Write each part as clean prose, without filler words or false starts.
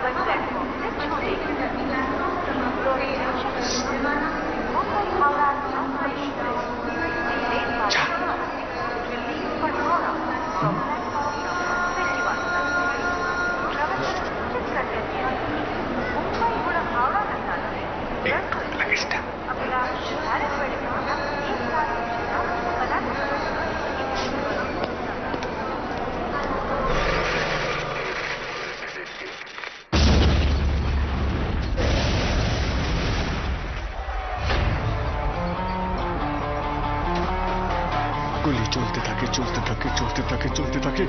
Platform से छूटेगी। Mumbai Howrah express Delhi पटवाड़ा from platform number 21। प्रवासी सूचित करते हैं मुंबई गुड़ा हावड़ा नंदाने अभिलाष धारेपल्ली एक साथ গুলি চলতে থাকে চলতে থাকে চলতে থাকে চলতে থাকে।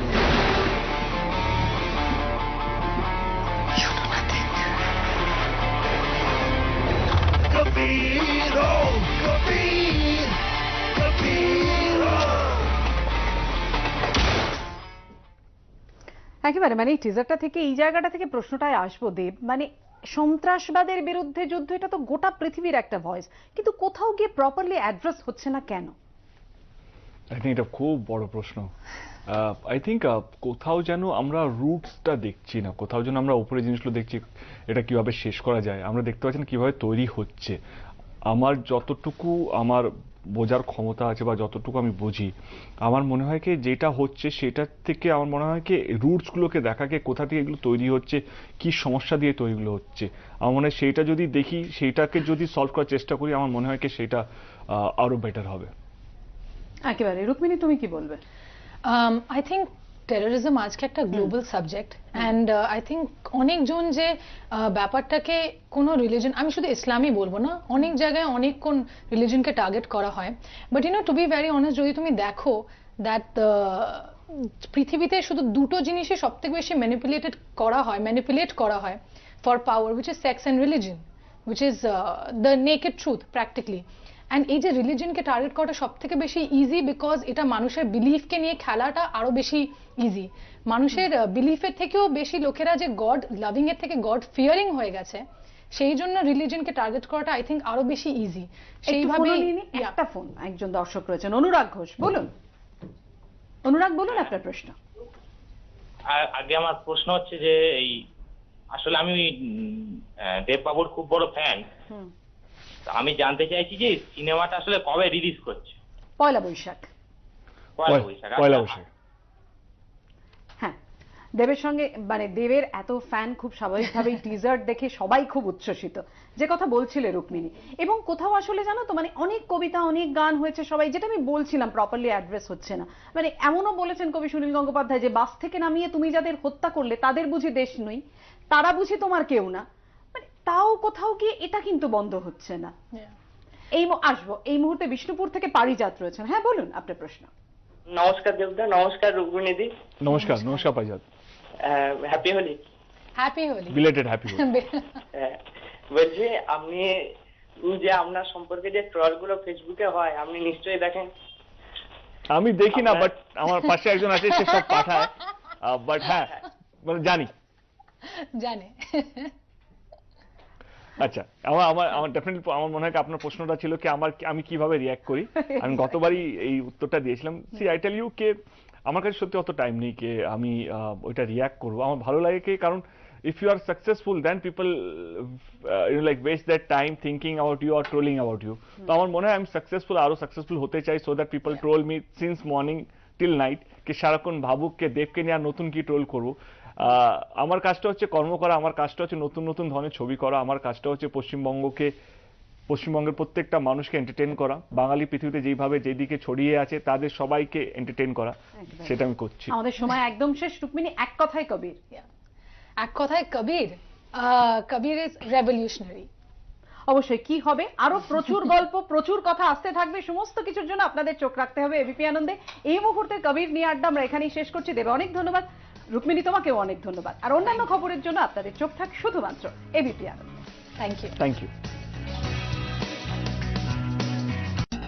একেবারে মানে টিজারটা থেকে এই জায়গাটা থেকে প্রশ্নটায় আসবো দেব, মানে সন্ত্রাসবাদের বিরুদ্ধে যুদ্ধ, এটা তো গোটা পৃথিবীর একটা ভয়েস, কিন্তু কোথাও গিয়ে প্রপারলি অ্যাড্রেস হচ্ছে না কেন? আই থিঙ্ক এটা খুব বড় প্রশ্ন। আই থিঙ্ক কোথাও যেন আমরা রুটসটা দেখছি না, কোথাও যেন আমরা উপরে জিনিসগুলো দেখছি এটা কিভাবে শেষ করা যায়, আমরা দেখতে পাচ্ছি না কিভাবে তৈরি হচ্ছে। আমার যতটুকু আমার বোঝার ক্ষমতা আছে বা যতটুকু আমি বুঝি, আমার মনে হয় কি যেটা হচ্ছে সেটার থেকে আমার মনে হয় কি রুটসগুলোকে দেখাকে, কোথা থেকে এগুলো তৈরি হচ্ছে, কি সমস্যা দিয়ে তৈরিগুলো হচ্ছে, আমার মনে হয় সেইটা যদি দেখি, সেইটাকে যদি সলভ করার চেষ্টা করি, আমার মনে হয় কি সেটা আরো বেটার হবে। একেবারে। রুক্মিণী, তুমি কি বলবে? আই থিঙ্ক টেরোরিজম আজকে একটা global subject, and I think অনেকজন যে ব্যাপারটাকে কোনো রিলিজন, আমি শুধু ইসলামই বলবো না, অনেক জায়গায় অনেক কোন রিলিজনকে টার্গেট করা হয়। But to be very honest, যদি তুমি দেখো দ্যাট পৃথিবীতে শুধু দুটো জিনিসই সব থেকে বেশি ম্যানিপুলেট করা হয় for power, which is sex and religion, which is the naked truth practically. And এই যে রিলিজনকে টার্গেট করাটা সব থেকে বেশি ইজি, বিকজ এটা মানুষের বিলিফকে নিয়ে খেলাটা আরো বেশি ইজি। মানুষের বিলিফের থেকেও বেশি লোকেরা যে গড লাভিং এর থেকে গড ফিয়ারিং হয়ে গেছে, সেই জন্য রিলিজনকে টার্গেট করাটা আই থিঙ্ক আরো বেশি ইজি। সেইভাবে একটা ফোন, একজন দর্শক রয়েছেন, অনুরাগ ঘোষ, বলুন। অনুরাগ বলুন আপনার প্রশ্ন। আগে আমার প্রশ্ন হচ্ছে যে এই আসলে আমি দেববাবুর খুব বড় ফ্যান। আমি জানতে চাইছি যে সিনেমাটা আসলে কবে রিলিজ করছে? পয়লা বৈশাখ। পয়লা বৈশাখ। হ্যাঁ, দেবের সঙ্গে মানে দেবের এত ফ্যান, খুব স্বাভাবিকভাবেই টিজার দেখে সবাই খুব উচ্ছ্বসিত, যে কথা বলছিলে রুক্মিণী। এবং কোথাও আসলে জানো তো, মানে অনেক কবিতা, অনেক গান হয়েছে, সবাই, যেটা আমি বলছিলাম, প্রপারলি অ্যাড্রেস হচ্ছে না। মানে এমনও বলেছেন কবি সুনীল গঙ্গোপাধ্যায় যে বাস থেকে নামিয়ে তুমি যাদের হত্যা করলে তাদের বুঝি দেশ নই, তারা বুঝি তোমার কেউ না। মানে তাও কোথাও গিয়ে এটা কিন্তু বন্ধ হচ্ছে না। আসবো এই মুহূর্তে বিষ্ণুপুর থেকে পারিজাত রয়েছেন। হ্যাঁ বলুন আপনার প্রশ্ন। নমস্কার দেবদা, নমস্কার রুক্মিণীদি। নমস্কার। নমস্কার Parijat. Happy Holi. Happy Holi. Belated happy Holi. বলছি আপনি যে আপনার সম্পর্কে যে ট্রল গুলো ফেসবুকে হয়, আপনি নিশ্চয়ই দেখেন। আমি দেখি না, বাট আমার পাশে একজন আছে, সে সব পাঠায়। বাট হ্যাঁ জানি। আচ্ছা, আমার ডেফিনেটলি আমার মনে হয় আপনার প্রশ্নটা ছিল কি আমি কিভাবে রিঅ্যাক্ট করি। আমি গতবারই এই উত্তরটা দিয়েছিলাম। সি আই টেল ইউ কে আমার কাছে সত্যি অত টাইম নেই কে আমি ওইটা রিঅ্যাক্ট করবো। আমার ভালো লাগে কি, কারণ if you are successful then people like waste their time thinking about you or trolling about you. তো আমার মনে হয় আমি সাকসেসফুল, আরো সাকসেসফুল হতে চাই, so that people troll me since morning till night, কে সারাক্ষণ ভাবুক কে দেবকে নিয়ে আর নতুন কি ট্রোল করবো। আমার কাজটা হচ্ছে কর্ম করা, আমার কাজটা হচ্ছে নতুন নতুন ধরনের ছবি করা, আমার কাজটা হচ্ছে পশ্চিমবঙ্গের প্রত্যেকটা মানুষকে এন্টারটেইন করা, বাঙালি পৃথিবীতে যেভাবে যেদিকে ছড়িয়ে আছে তাদের সবাইকে এন্টারটেইন করা, সেটা আমি করছি। আমাদের সময় একদম শেষ। রুক্মিণী, এক কথায় কবির। এক কথায় কবির, কবির ইজ রেভলিউশনারি। অবশ্যই। কি হবে? আরো প্রচুর গল্প, প্রচুর কথা আসতে থাকবে। সমস্ত কিছুর জন্য আপনাদের চোখ রাখতে হবে এবিপি আনন্দে। এই মুহূর্তে কবির নিয়ে আড্ডা আমরা এখানেই শেষ করছি। দেবে অনেক ধন্যবাদ, রুক্মিণী তোমাকেও অনেক ধন্যবাদ। আর অন্যান্য খবরের জন্য আপনাদের চোখ থাক শুধুমাত্র এবিপি আনন্দে। Thank you. Thank you.